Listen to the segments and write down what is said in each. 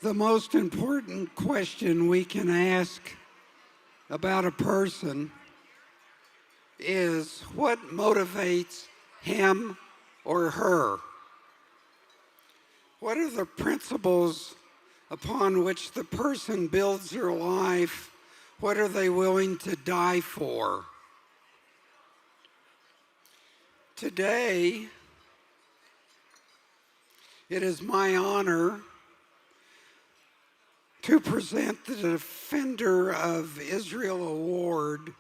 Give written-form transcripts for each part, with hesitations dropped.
The most important question we can ask about a person is what motivates him or her? What are the principles upon which the person builds their life? What are they willing to die for? Today, it is my honor to present the Defender of Israel Award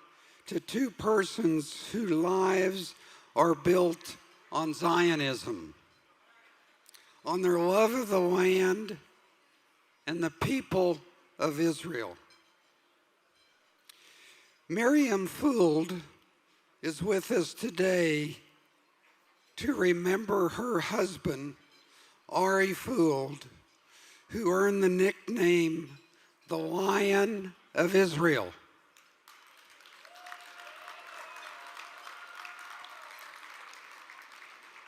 to two persons whose lives are built on Zionism, on their love of the land and the people of Israel. Miriam Fuld is with us today to remember her husband, Ari Fuld, who earned the nickname the Lion of Israel.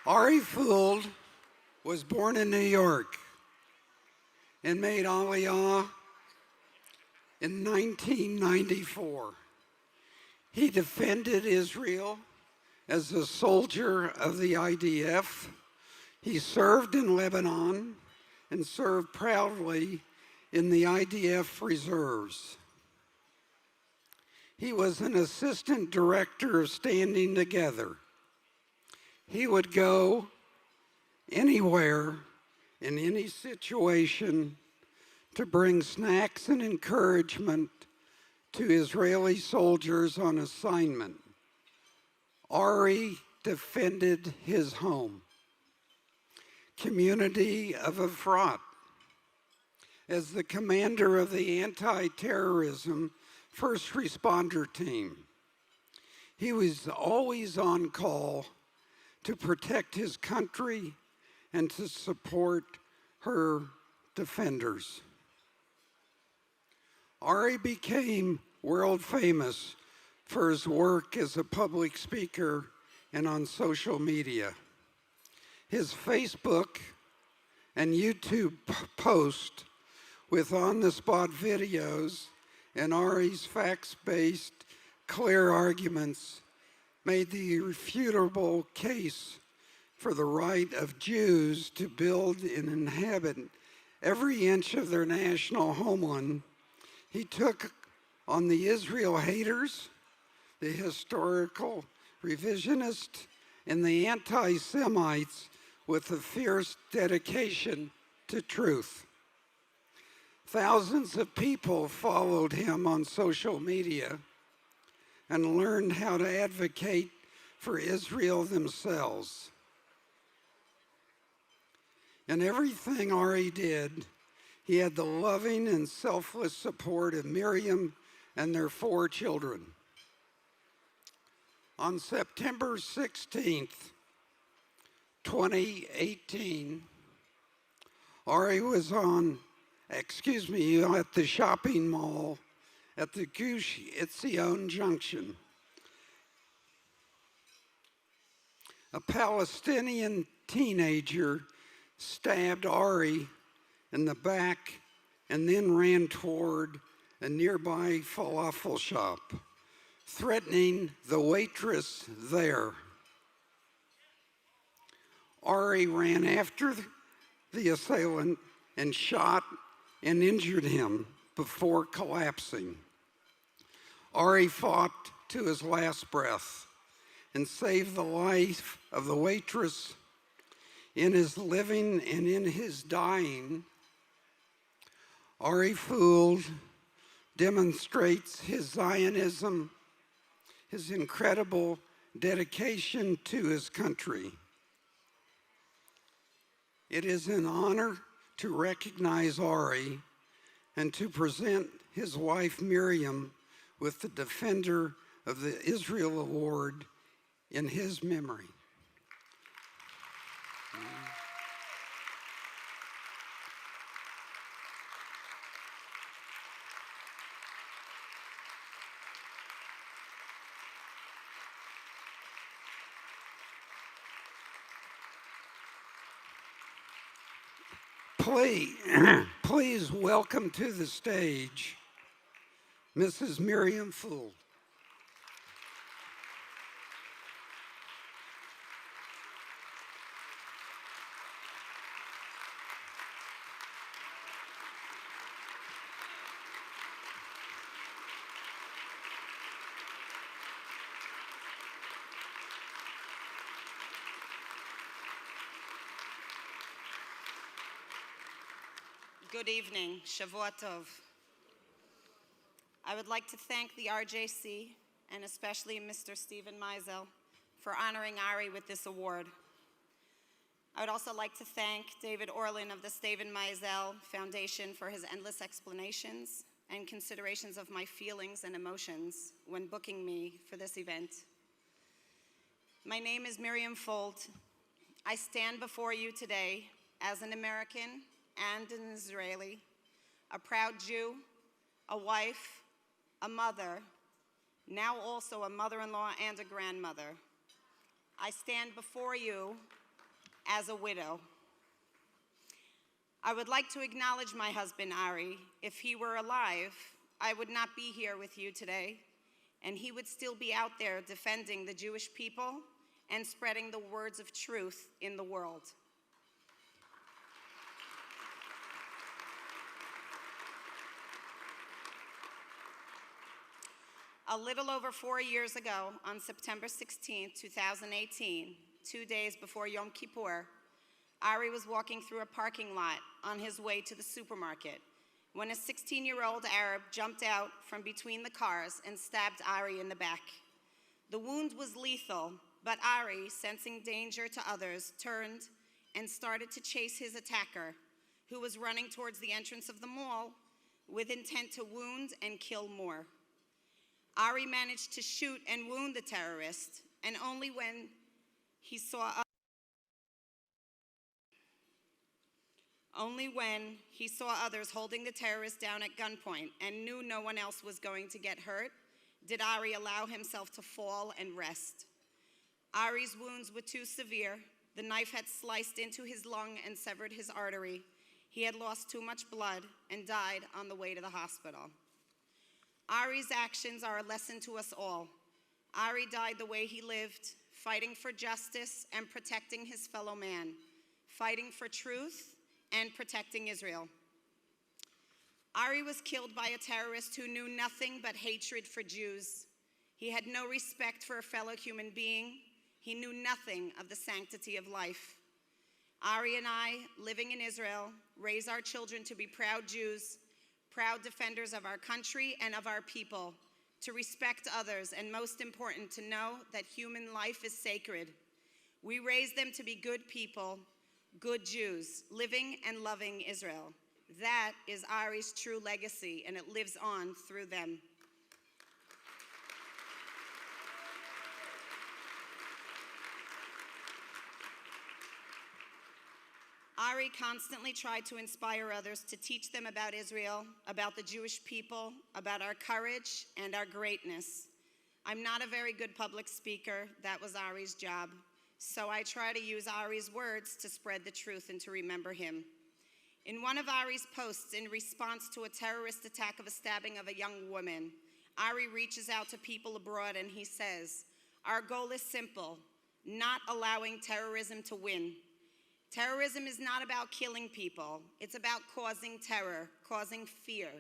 Ari Fuld was born in New York and made Aliyah in 1994. He defended Israel as a soldier of the IDF. He served in Lebanon and served proudly in the IDF reserves. He was an assistant director of Standing Together. He would go anywhere in any situation to bring snacks and encouragement to Israeli soldiers on assignment. Ari defended his home, community of Efrat. As the commander of the anti-terrorism first responder team, he was always on call to protect his country and to support her defenders. Ari became world famous for his work as a public speaker and on social media. His Facebook and YouTube posts with on-the-spot videos and Ari's facts-based, clear arguments made the irrefutable case for the right of Jews to build and inhabit every inch of their national homeland. He took on the Israel haters, the historical revisionists, and the anti-Semites with a fierce dedication to truth. Thousands of people followed him on social media and learned how to advocate for Israel themselves. In everything Ari did, he had the loving and selfless support of Miriam and their 4 children. On September 16th, 2018, Ari was at the shopping mall at the Gush Etzion Junction. A Palestinian teenager stabbed Ari in the back and then ran toward a nearby falafel shop, threatening the waitress there. Ari ran after the assailant and shot and injured him before collapsing. Ari fought to his last breath and saved the life of the waitress. In his living and in his dying, Ari Fuld demonstrates his Zionism, his incredible dedication to his country. It is an honor to recognize Ari and to present his wife Miriam with the Defender of the Israel Award in his memory. Please welcome to the stage Mrs. Miriam Fuld. Good evening, Shavua Tov. I would like to thank the RJC and especially Mr. Steven Mizel for honoring Ari with this award. I would also like to thank David Orlin of the Steven Mizel Foundation for his endless explanations and considerations of my feelings and emotions when booking me for this event. My name is Miriam Fuld. I stand before you today as an American and an Israeli, a proud Jew, a wife, a mother, now also a mother-in-law and a grandmother. I stand before you as a widow. I would like to acknowledge my husband, Ari. If he were alive, I would not be here with you today, and he would still be out there defending the Jewish people and spreading the words of truth in the world. A little over 4 years ago, on September 16, 2018, 2 days before Yom Kippur, Ari was walking through a parking lot on his way to the supermarket when a 16-year-old Arab jumped out from between the cars and stabbed Ari in the back. The wound was lethal, but Ari, sensing danger to others, turned and started to chase his attacker, who was running towards the entrance of the mall with intent to wound and kill more. Ari managed to shoot and wound the terrorist, and only when he saw others holding the terrorist down at gunpoint and knew no one else was going to get hurt, did Ari allow himself to fall and rest. Ari's wounds were too severe. The knife had sliced into his lung and severed his artery. He had lost too much blood and died on the way to the hospital. Ari's actions are a lesson to us all. Ari died the way he lived, fighting for justice and protecting his fellow man, fighting for truth and protecting Israel. Ari was killed by a terrorist who knew nothing but hatred for Jews. He had no respect for a fellow human being. He knew nothing of the sanctity of life. Ari and I, living in Israel, raise our children to be proud Jews, proud defenders of our country and of our people, to respect others, and most important, to know that human life is sacred. We raise them to be good people, good Jews, living and loving Israel. That is Ari's true legacy, and it lives on through them. Ari constantly tried to inspire others to teach them about Israel, about the Jewish people, about our courage and our greatness. I'm not a very good public speaker. That was Ari's job. So I try to use Ari's words to spread the truth and to remember him. In one of Ari's posts in response to a terrorist attack of a stabbing of a young woman, Ari reaches out to people abroad and he says, "Our goal is simple, not allowing terrorism to win. Terrorism is not about killing people. It's about causing terror, causing fear.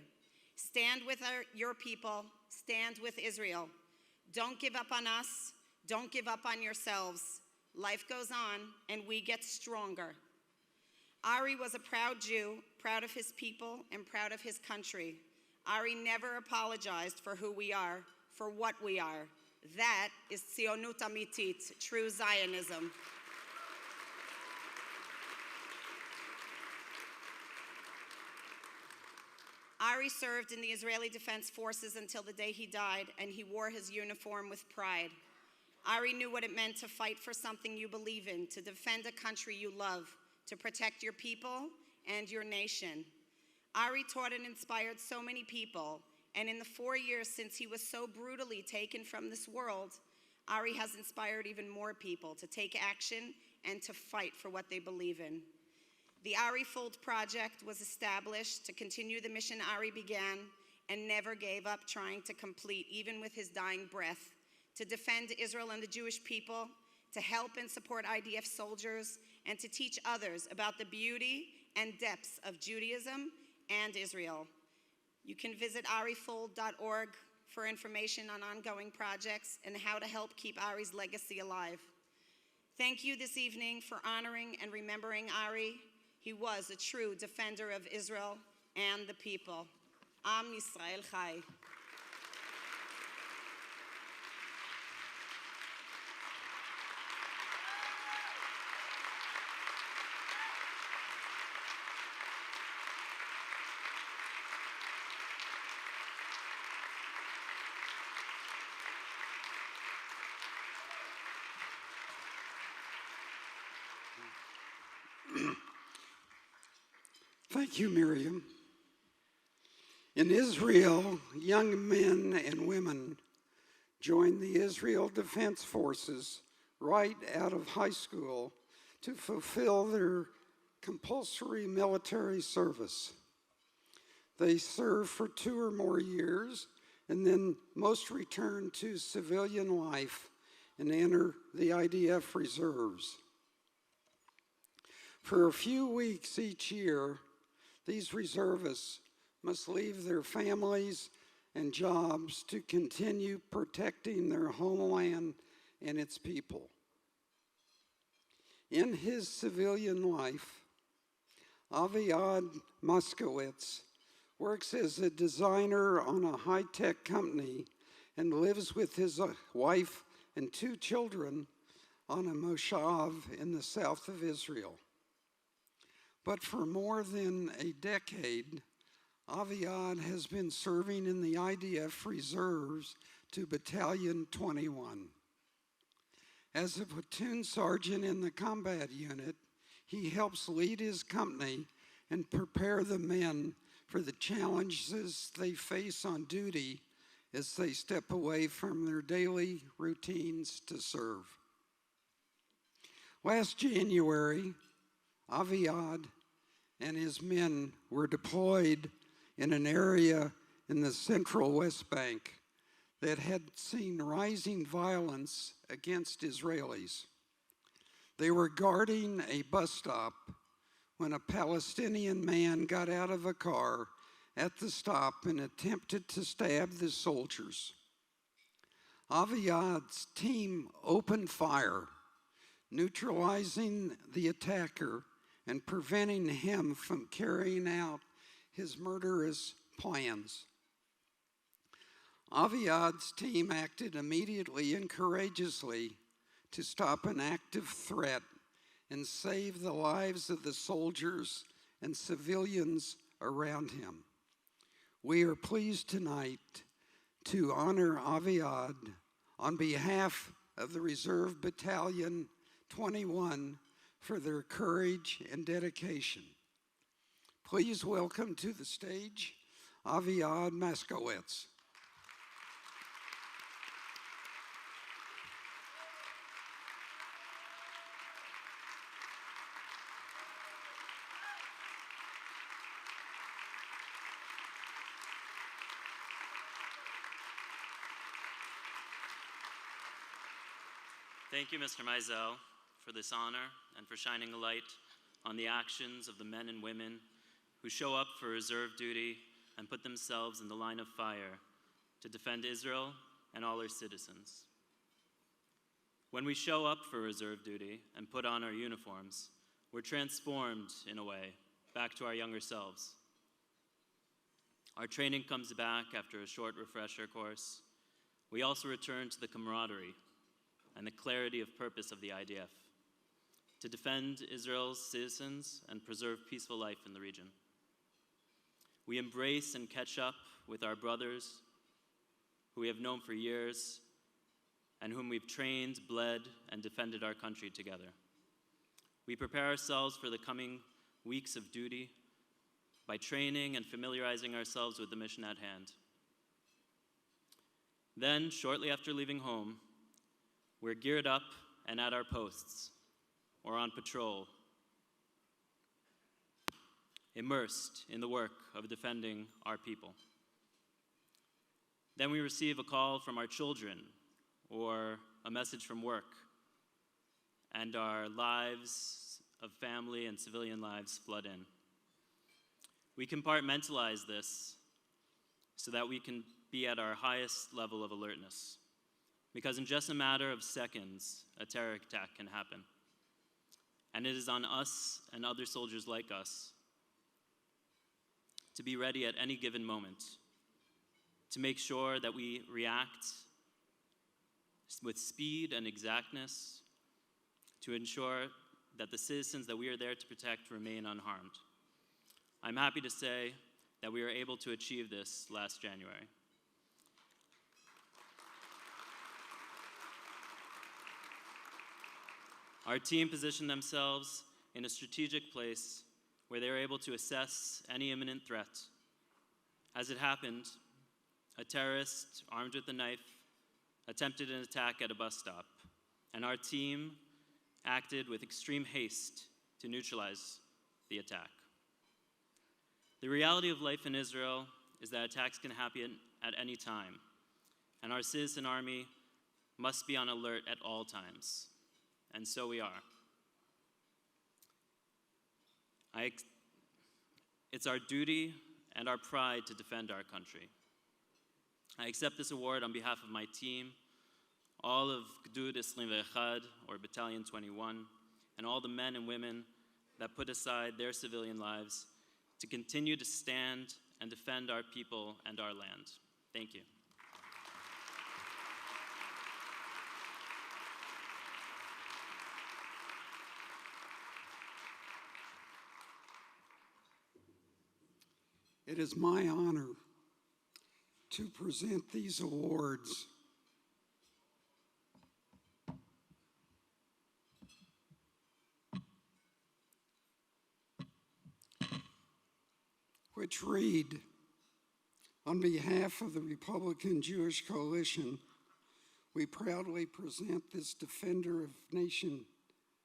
Stand with your people. Stand with Israel. Don't give up on us. Don't give up on yourselves. Life goes on, and we get stronger." Ari was a proud Jew, proud of his people, and proud of his country. Ari never apologized for who we are, for what we are. That is Tzionut Amitit, true Zionism. Ari served in the Israeli Defense Forces until the day he died, and he wore his uniform with pride. Ari knew what it meant to fight for something you believe in, to defend a country you love, to protect your people and your nation. Ari taught and inspired so many people, and in the 4 years since he was so brutally taken from this world, Ari has inspired even more people to take action and to fight for what they believe in. The Ari Fuld Project was established to continue the mission Ari began and never gave up trying to complete, even with his dying breath, to defend Israel and the Jewish people, to help and support IDF soldiers, and to teach others about the beauty and depths of Judaism and Israel. You can visit arifuld.org for information on ongoing projects and how to help keep Ari's legacy alive. Thank you this evening for honoring and remembering Ari. He was a true defender of Israel and the people. Am Yisrael Chai. Thank you, Miriam. In Israel, young men and women joined the Israel Defense Forces right out of high school to fulfill their compulsory military service. They serve for 2 or more years, and then most return to civilian life and enter the IDF reserves. For a few weeks each year, these reservists must leave their families and jobs to continue protecting their homeland and its people. In his civilian life, Aviad Maskowitz works as a designer on a high-tech company and lives with his wife and 2 children on a moshav in the south of Israel. But for more than a decade, Aviad has been serving in the IDF reserves to Battalion 21. As a platoon sergeant in the combat unit, he helps lead his company and prepare the men for the challenges they face on duty as they step away from their daily routines to serve. Last January, Aviad and his men were deployed in an area in the central West Bank that had seen rising violence against Israelis. They were guarding a bus stop when a Palestinian man got out of a car at the stop and attempted to stab the soldiers. Aviad's team opened fire, neutralizing the attacker and preventing him from carrying out his murderous plans. Aviad's team acted immediately and courageously to stop an active threat and save the lives of the soldiers and civilians around him. We are pleased tonight to honor Aviad on behalf of the Reserve Battalion 21 for their courage and dedication. Please welcome to the stage Aviad Maskowitz. Thank you, Mr. Mizel, for this honor and for shining a light on the actions of the men and women who show up for reserve duty and put themselves in the line of fire to defend Israel and all her citizens. When we show up for reserve duty and put on our uniforms, we're transformed, in a way, back to our younger selves. Our training comes back after a short refresher course. We also return to the camaraderie and the clarity of purpose of the IDF, to defend Israel's citizens and preserve peaceful life in the region. We embrace and catch up with our brothers who we have known for years and whom we've trained, bled, and defended our country together. We prepare ourselves for the coming weeks of duty by training and familiarizing ourselves with the mission at hand. Then, shortly after leaving home, we're geared up and at our posts, or on patrol. immersed in the work of defending our people. Then we receive a call from our children or a message from work, and our lives of family and civilian lives flood in. We compartmentalize this so that we can be at our highest level of alertness, because in just a matter of seconds, a terror attack can happen. And it is on us and other soldiers like us to be ready at any given moment, to make sure that we react with speed and exactness to ensure that the citizens that we are there to protect remain unharmed. I'm happy to say that we were able to achieve this last January. Our team positioned themselves in a strategic place where they were able to assess any imminent threat. As it happened, a terrorist armed with a knife attempted an attack at a bus stop, and our team acted with extreme haste to neutralize the attack. The reality of life in Israel is that attacks can happen at any time, and our citizen army must be on alert at all times, and so we are. It's our duty and our pride to defend our country. I accept this award on behalf of my team, all of Gdud 21, or Battalion 21, and all the men and women that put aside their civilian lives to continue to stand and defend our people and our land. Thank you. It is my honor to present these awards which read, on behalf of the Republican Jewish Coalition, we proudly present this Defender of Nation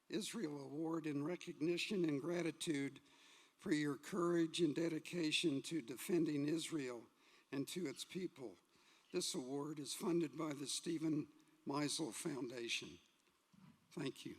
Israel Award in recognition and gratitude for your courage and dedication to defending Israel and to its people. This award is funded by the Steven Mizel Foundation. Thank you.